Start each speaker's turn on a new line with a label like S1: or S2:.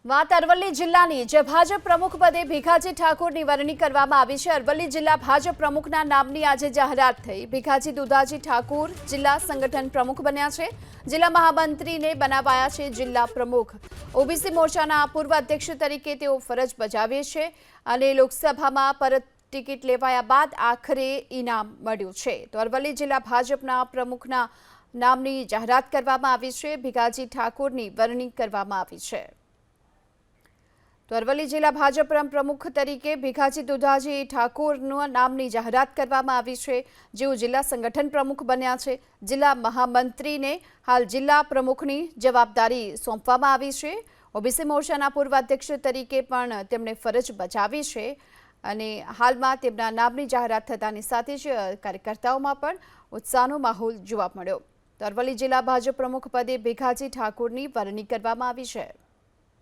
S1: વાત અરવલ્લી જિલ્લાની જે ભાજપ પ્રમુખ પદે ભીખાજી ઠાકોરની વરણી કરવામાં આવી છે। અરવલ્લી જિલ્લા ભાજપ પ્રમુખના નામની આજે જાહેરાત થઈ। ભીખાજી દુધાજી ઠાકોર જિલ્લા સંગઠન પ્રમુખ બન્યા છે। જિલ્લા મહામંત્રીને બનાવાયા છે જિલ્લા પ્રમુખ। ઓબીસી મોરચાના પૂર્વ અધ્યક્ષ તરીકે તેઓ ફરજ બજાવે છે અને લોકસભામાં પરત ટિકિટ લેવાયા બાદ આખરે ઇનામ મળ્યું છે। તો અરવલ્લી જિલ્લા ભાજપના પ્રમુખના નામની જાહેરાત કરવામાં આવી છે। ભીખાજી ઠાકોરની વરણી કરવામાં આવી છે। તો અરવલ્લી જિલ્લા ભાજપ પ્રમુખ તરીકે ભીખાજી દુધાજી ઠાકોરના નામની જાહેરાત કરવામાં આવી છે, જેઓ જિલ્લા સંગઠન પ્રમુખ બન્યા છે। જિલ્લા મહામંત્રીને હાલ જિલ્લા પ્રમુખની જવાબદારી સોંપવામાં આવી છે। ઓબીસી મોરચાના પૂર્વ અધ્યક્ષ તરીકે પણ તેમણે ફરજ બજાવી છે અને હાલમાં તેમના નામની જાહેરાત થતાની સાથે જ કાર્યકર્તાઓમાં પણ ઉત્સાહનો માહોલ જોવા મળ્યો। તો અરવલ્લી જિલ્લા ભાજપ પ્રમુખ પદે ભીખાજી ઠાકોરની વરણી કરવામાં આવી છે।